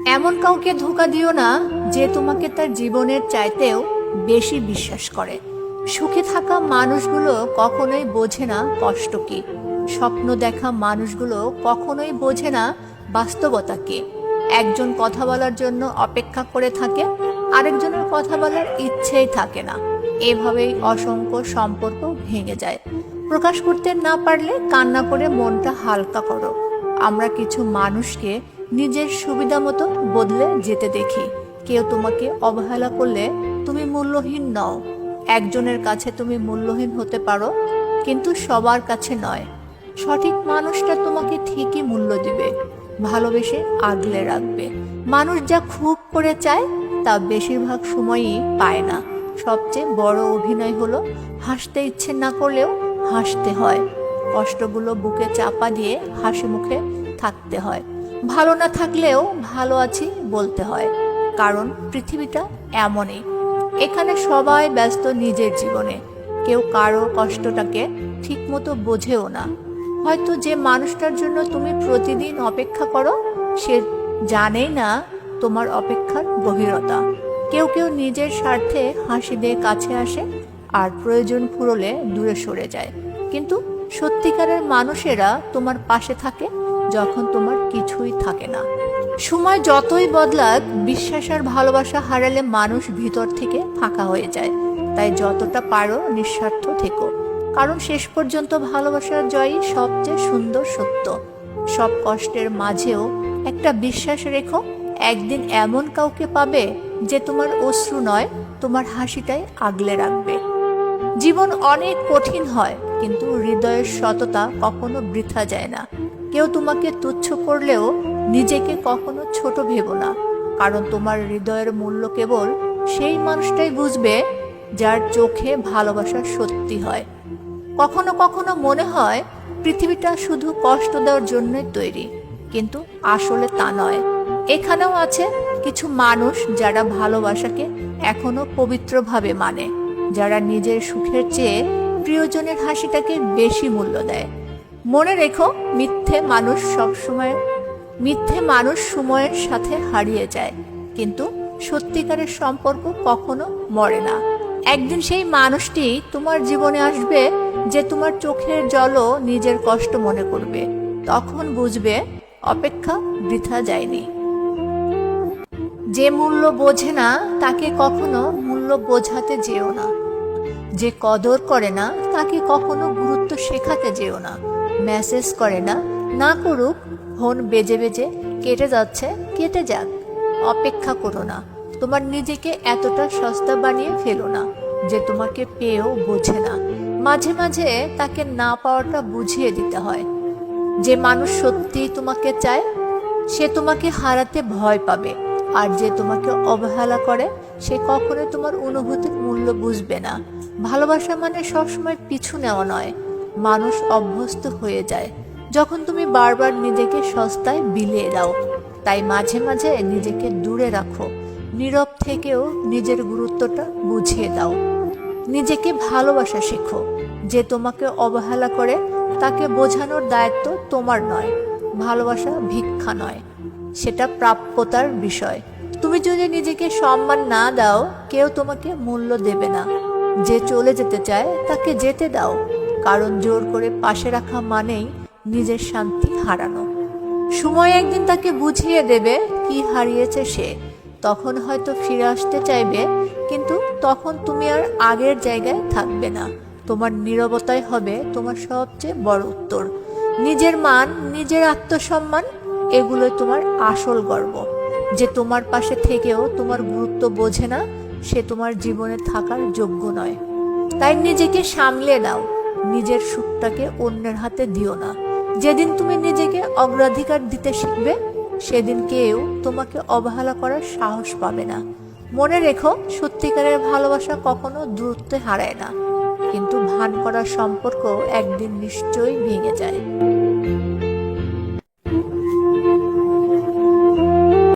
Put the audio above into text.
এমন কাউকে ধোঁকা দিও না যে তোমাকে তার জীবনের চাইতেও বেশি বিশ্বাস করে। সুখে থাকা মানুষগুলো কখনোই বোঝে না কষ্ট কি। স্বপ্ন দেখা মানুষগুলো কখনোই বোঝে না বাস্তবতা কি। একজন কথা বলার জন্য অপেক্ষা করে থাকে, আরেকজনের কথা বলার ইচ্ছেই থাকে না। এভাবেই অসংখ্য সম্পর্ক ভেঙে যায়। প্রকাশ করতে না পারলে কান্না করে মনটা হালকা করো। আমরা কিছু মানুষকে নিজের সুবিধা মতো বদলে যেতে দেখি। কেউ তোমাকে অবহেলা করলে তুমি মূল্যহীন নও। একজনের কাছে তুমি মূল্যহীন হতে পারো, কিন্তু সবার কাছে নয়। সঠিক মানুষটা তোমাকে ঠিকই মূল্য দিবে, ভালোবেসে আগলে রাখবে। মানুষ যা খুব করে চায় তা বেশিরভাগ সময়ই পায় না। সবচেয়ে বড় অভিনয় হলো হাসতে ইচ্ছে না করলেও হাসতে হয়। কষ্টগুলো বুকে চাপা দিয়ে হাসি মুখে থাকতে হয়। ভালো না থাকলেও ভালো আছি বলতে হয়, কারণ পৃথিবীটা এমনই। এখানে সবাই ব্যস্ত নিজের জীবনে, কেউ কারো কষ্টটাকে ঠিকমতো বোঝেও না। হয়তো যে মানুষটার জন্য তুমি প্রতিদিন অপেক্ষা করো সে জানেই না তোমার অপেক্ষার গভীরতা। কেউ কেউ নিজের স্বার্থে হাসি দিয়ে কাছে আসে আর প্রয়োজন ফুরলে দূরে সরে যায়। কিন্তু সত্যিকারের মানুষেরা তোমার পাশে থাকে যখন তোমার কিছুই থাকে না। সময় যতই বদলাক, বিশ্বাস আর ভালোবাসা হারালে মানুষ ভিতর থেকে ফাঁকা হয়ে যায়। তাই যতটা পারো নিঃস্বার্থ থেকো, কারণ শেষ পর্যন্ত ভালোবাসার জয়ই সবচেয়ে সুন্দর সত্য। সব কষ্টের মাঝেও একটা বিশ্বাস রেখো, একদিন এমন কাউকে পাবে যে তোমার অশ্রু নয়, তোমার হাসিটাই আগলে রাখবে। জীবন অনেক কঠিন হয়, কিন্তু হৃদয়ের সততা কখনো বৃথা যায় না। কেউ তোমাকে তুচ্ছ করলেও নিজেকে কখনো ছোট ভেবো না, কারণ তোমার হৃদয়ের মূল্য কেবল সেই মানুষটাই বুঝবে যার চোখে ভালোবাসা সত্যি হয়। কখনো কখনো মনে হয় পৃথিবীটা শুধু কষ্ট দেওয়ার জন্যই তৈরি, কিন্তু আসলে তা নয়। এখানেও আছে কিছু মানুষ যারা ভালোবাসাকে এখনো পবিত্রভাবে মানে, যারা নিজের সুখের চেয়ে প্রিয়জনের হাসিটাকে বেশি মূল্য দেয়। মনে রেখো, মিথ্যে মানুষ সময়ের সাথে হারিয়ে যায়, কিন্তু সত্যিকারের সম্পর্ক কখনো মরে না। একদিন সেই মানুষটি তোমার জীবনে আসবে যে তোমার চোখের জলও নিজের কষ্ট মনে করবে। তখন বুঝবে অপেক্ষা বৃথা যায়নি। যে মূল্য বোঝে না তাকে কখনো মূল্য বোঝাতে যেও না। যে কদর করে না তাকে কখনো গুরুত্ব শেখাতে যেও না। মেসেজ করে না, না করুক। ফোন বেজে বেজে কেটে যাচ্ছে, কেটে যাক। অপেক্ষা করো না। তোমার নিজেকে এতটা সস্তা বানিয়ে ফেলো না যে তোমাকে পেয়েও বোঝে না। মাঝে মাঝে তাকে না পাওয়াটা বুঝিয়ে দিতে হয়। যে মানুষ সত্যিই তোমাকে চায় সে তোমাকে হারাতে ভয় পাবে, আর যে তোমাকে অবহেলা করে সে কখনোই তোমার অনুভূতির মূল্য বুঝবে না। ভালোবাসা মানে সবসময় পিছু নেওয়া নয়। মানুষ অভ্যস্ত হয়ে যায় যখন তুমি বারবার নিজেকে সস্তায় বিলিয়ে দাও। তাই মাঝে মাঝে নিজেকে দূরে রাখো। নীরব থেকেও নিজের গুরুত্বটা বুঝিয়ে দাও। নিজেকে ভালোবাসা শেখো। যে তোমাকে অবহেলা করে তাকে বোঝানোর দায়িত্ব তোমার নয়। ভালোবাসা ভিক্ষা নয়, সেটা প্রাপ্যতার বিষয়। তুমি যদি নিজেকে সম্মান না দাও, কেউ তোমাকে মূল্য দেবে না। যে চলে যেতে চায় তাকে যেতে দাও, কারণ জোর করে পাশে রাখা মানেই নিজের শান্তি হারানো। সময় একদিন তাকে বুঝিয়ে দেবে কি হারিয়েছে সে। তখন হয়তো ফিরে আসতে চাইবে, কিন্তু তখন তুমি আর আগের জায়গায় থাকবে না। তোমার নীরবতাই হবে তোমার সবচেয়ে বড় উত্তর। নিজের মান, নিজের আত্মসম্মান, এগুলোই তোমার আসল গর্ব। যে তোমার পাশে থেকেও তোমার গুরুত্ব বোঝে না, সে তোমার জীবনে থাকার যোগ্য নয়। তাই নিজেকে সামলে নাও। নিজের সুখটাকে অন্যের হাতে দিও না। যেদিন তুমি নিজেকে অগ্রাধিকার দিতে শিখবে, সেদিন কেউ তোমাকে অবহেলা করার সাহস পাবে না। মনে রেখো, সত্যিকারের ভালোবাসা কখনো দূরত্বে হারায় না, কিন্তু ভান করার সম্পর্ক একদিন নিশ্চয়ই ভেঙে যায়।